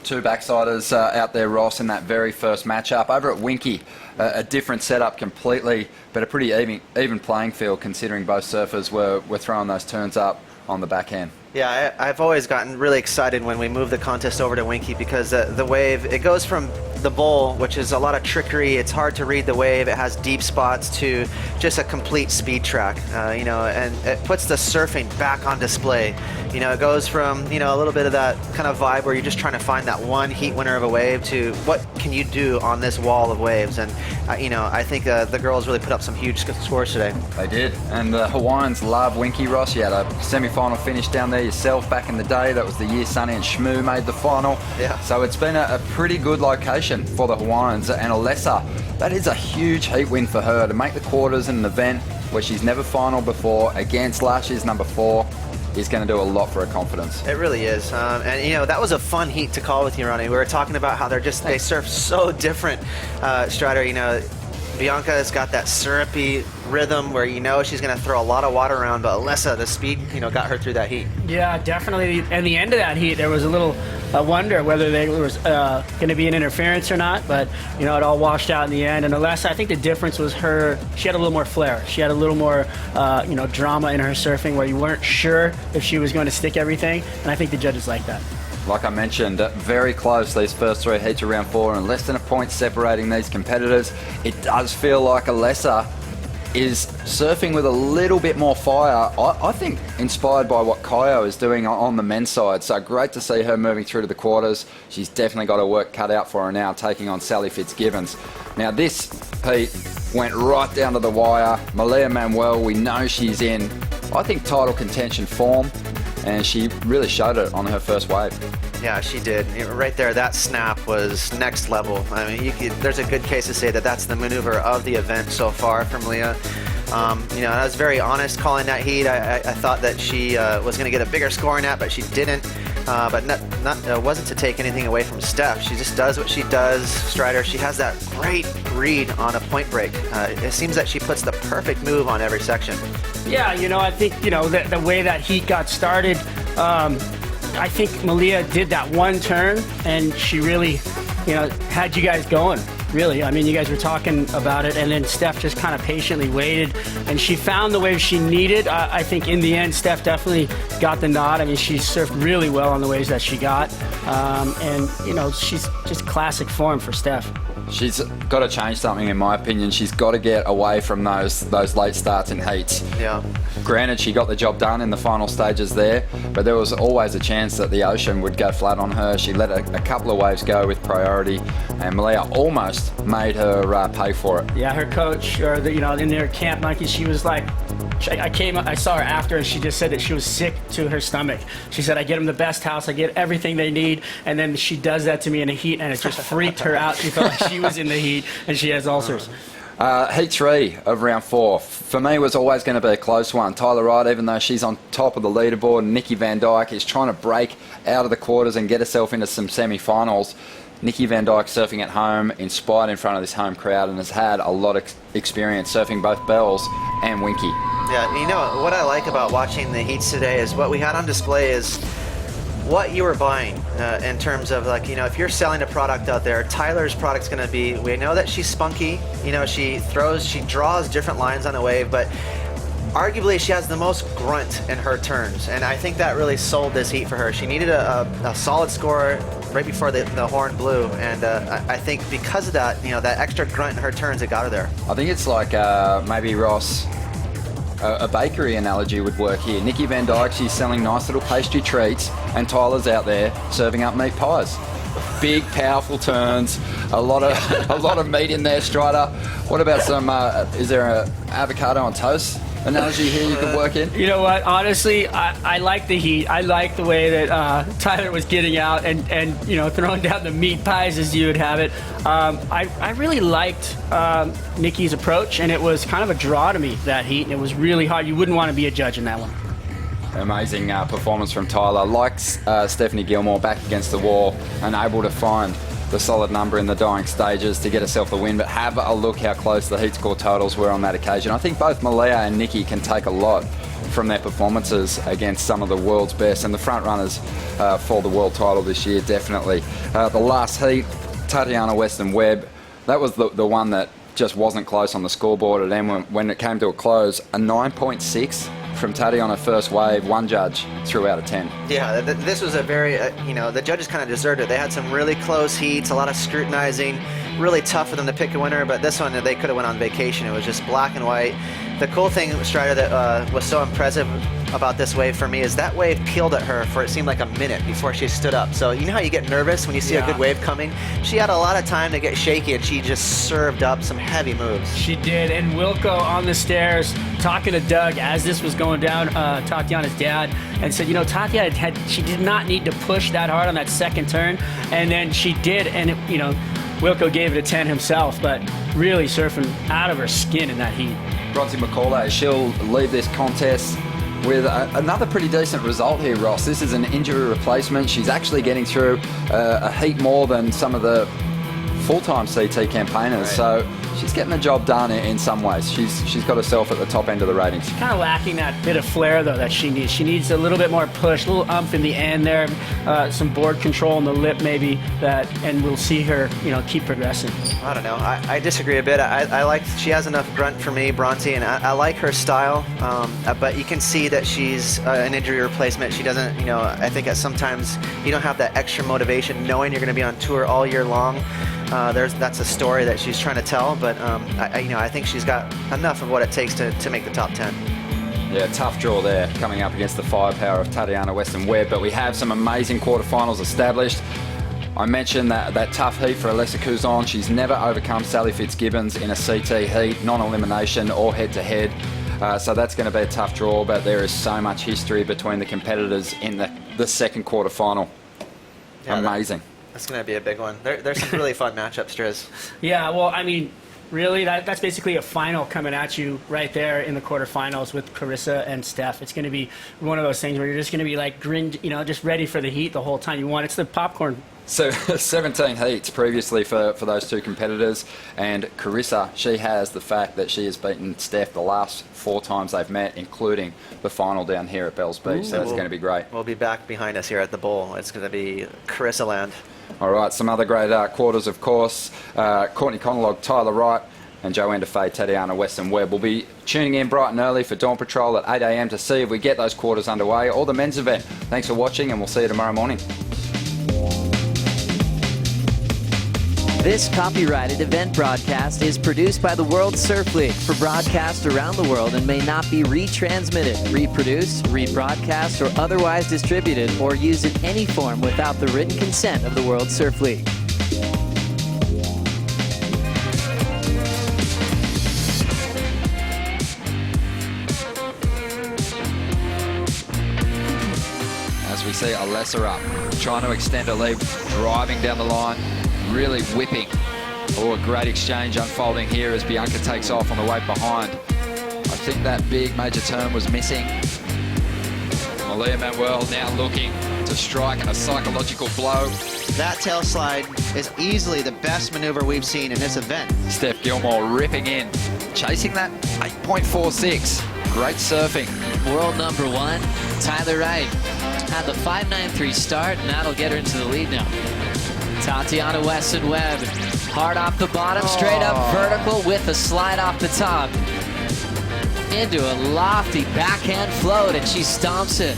two backsiders out there, Ross, in that very first matchup. Over at Winky, a different setup completely, but a pretty even playing field considering both surfers were throwing those turns up on the backhand. Yeah, I've always gotten really excited when we move the contest over to Winky because the wave, it goes from the bowl, which is a lot of trickery, it's hard to read the wave, it has deep spots, to just a complete speed track, you know, and it puts the surfing back on display. You know, it goes from, you know, a little bit of that kind of vibe where you're just trying to find that one heat winner of a wave to what can you do on this wall of waves. And, you know, I think the girls really put up some huge scores today. They did. And the Hawaiians love Winky, Ross. You had a semi-final finish down there yourself back in the day. That was the year Sonny and Shmoo made the final. Yeah. So it's been a pretty good location for the Hawaiians. And Alessa, that is a huge heat win for her to make the quarters in an event where she's never final before against last year's number 4. Is going to do a lot for her confidence. It really is. And, you know, that was a fun heat to call with you, Ronnie. We were talking about how they surf so different. Strider, you know, Bianca has got that syrupy rhythm where you know she's going to throw a lot of water around, but Alessa, the speed, you know, got her through that heat. Yeah, definitely. At the end of that heat, there was a little wonder whether there was going to be an interference or not, but, you know, it all washed out in the end. And Alessa, I think the difference was she had a little more flair. She had a little more, you know, drama in her surfing where you weren't sure if she was going to stick everything, and I think the judges like that. Like I mentioned, very close these first 3 heats of round 4 and less than a point separating these competitors. It does feel like Alessa is surfing with a little bit more fire. I think inspired by what Kaio is doing on the men's side. So great to see her moving through to the quarters. She's definitely got her work cut out for her now, taking on Sally Fitzgibbons. Now this heat went right down to the wire. Malia Manuel, we know she's in, I think, title contention form, and she really showed it on her first wave. Yeah, she did. Right there, that snap was next level. I mean, there's a good case to say that that's the maneuver of the event so far from Leah. You know, I was very honest calling that heat. I thought that she was going to get a bigger score in that, but she didn't. But wasn't to take anything away from Steph. She just does what she does. Strider, she has that great read on a point break. It seems that she puts the perfect move on every section. Yeah, you know, I think, you know, the way that heat got started, I think Malia did that one turn, and she really, you know, had you guys going, really. I mean, you guys were talking about it, and then Steph just kind of patiently waited, and she found the wave she needed. I think in the end, Steph definitely got the nod. I mean, she surfed really well on the waves that she got, and, you know, she's just classic form for Steph. She's got to change something, in my opinion. She's got to get away from those late starts in heats. Yeah. Granted, she got the job done in the final stages there, but there was always a chance that the ocean would go flat on her. She let a couple of waves go with priority, and Malia almost made her pay for it. Yeah, her coach, or you know, in their camp, Mikey, she was like, I saw her after, and she just said that she was sick to her stomach. She said, I get them the best house, I get everything they need, and then she does that to me in the heat, and it just freaked her out. She felt like she was in the heat, and she has ulcers. Heat 3 of round 4, for me, was always going to be a close one. Tyler Wright, even though she's on top of the leaderboard, Nikki Van Dyke is trying to break out of the quarters and get herself into some semi-finals. Nikki Van Dyke surfing at home, inspired in front of this home crowd, and has had a lot of experience surfing both Bells and Winky. Yeah, you know, what I like about watching the heats today is what we had on display is what you were buying in terms of, like, you know, if you're selling a product out there, Tyler's product's going to be, we know that she's spunky, you know, she draws different lines on a wave, but arguably she has the most grunt in her turns, and I think that really sold this heat for her. She needed a solid score right before the horn blew, and I think because of that, you know, that extra grunt in her turns, it got her there. I think it's like maybe Ross, a bakery analogy would work here. Nikki Van Dyke, she's selling nice little pastry treats, and Tyler's out there serving up meat pies. Big, powerful turns, a lot of meat in there, Strider. What about some, is there an avocado on toast analogy here you could work in? You know what, honestly, I like the heat. I like the way that Tyler was getting out and you know, throwing down the meat pies, as you would have it. I really liked Nikki's approach, and it was kind of a draw to me, that heat, and it was really hard. You wouldn't want to be a judge in that one. Amazing performance from Tyler. Likes Stephanie Gilmore back against the wall and able to find the solid number in the dying stages to get herself the win. But have a look how close the heat score totals were on that occasion. I think both Malia and Nikki can take a lot from their performances against some of the world's best and the front runners for the world title this year, definitely. The last heat, Tatiana Weston-Webb, that was the one that just wasn't close on the scoreboard. And then when it came to a close, a 9.6 from Tati on her first wave, one judge threw out of 10. Yeah, this was a very, the judges kind of deserved it. They had some really close heats, a lot of scrutinizing, really tough for them to pick a winner, but this one they could have went on vacation. It was just black and white. The cool thing, Strider, that was so impressive about this wave for me is that wave peeled at her for it seemed like a minute before she stood up. So you know how you get nervous when you see a good wave coming? She had a lot of time to get shaky, and she just served up some heavy moves. She did, and Wilco on the stairs talking to Doug as this was going down, Tatiana's dad, and said, Tatiana she did not need to push that hard on that second turn, and then she did, and Wilco gave it a 10 himself, but really surfing out of her skin in that heat. Bronzy McCauley, she'll leave this contest with another pretty decent result here, Ross. This is an injury replacement. She's actually getting through a heat more than some of the full-time CT campaigners, so she's getting the job done in some ways. She's got herself at the top end of the ratings. Kind of lacking that bit of flair, though, that she needs. She needs a little bit more push, a little umph in the end there, some board control in the lip maybe, and we'll see her, keep progressing. I don't know. I disagree a bit. I like she has enough grunt for me, Bronzy, and I like her style, but you can see that she's an injury replacement. She doesn't, I think sometimes you don't have that extra motivation knowing you're going to be on tour all year long. That's a story that she's trying to tell, but I think she's got enough of what it takes to make the top 10. Yeah, tough draw there, coming up against the firepower of Tatiana Weston-Webb, but we have some amazing quarterfinals established. I mentioned that tough heat for Alessa Quizon. She's never overcome Sally Fitzgibbons in a CT heat, non-elimination or head-to-head. So that's going to be a tough draw, but there is so much history between the competitors in the second quarterfinal. Yeah, amazing. That's going to be a big one. There's some really fun matchups, Driz. Yeah, well, really, that's basically a final coming at you right there in the quarterfinals with Carissa and Steph. It's going to be one of those things where you're just going to be like grinned, just ready for the heat the whole time you want. It's the popcorn. So 17 heats previously for those two competitors, and Carissa, she has the fact that she has beaten Steph the last 4 times they've met, including the final down here at Bells Beach. So that's going to be great. We'll be back behind us here at the bowl. It's going to be Carissa land. All right, some other great quarters, of course. Courtney Conalog, Tyler Wright, and Joanne DeFay, Tatiana Weston-Webb. We'll be tuning in bright and early for Dawn Patrol at 8 a.m. to see if we get those quarters underway, or the men's event. Thanks for watching, and we'll see you tomorrow morning. This copyrighted event broadcast is produced by the World Surf League for broadcast around the world and may not be retransmitted, reproduced, rebroadcast, or otherwise distributed or used in any form without the written consent of the World Surf League. As we see Alessa up, trying to extend her lead, driving down the line, really whipping. Oh, a great exchange unfolding here as Bianca takes off on the wave behind. I think that big major turn was missing. Malia Manuel now looking to strike a psychological blow. That tail slide is easily the best maneuver we've seen in this event. Steph Gilmore ripping in, chasing that 8.46. Great surfing. World number 1, Tyler Wright, had the 5.93 start, and that'll get her into the lead now. Tatiana Weston-Webb, hard off the bottom, straight up vertical with a slide off the top. Into a lofty backhand float, and she stomps it.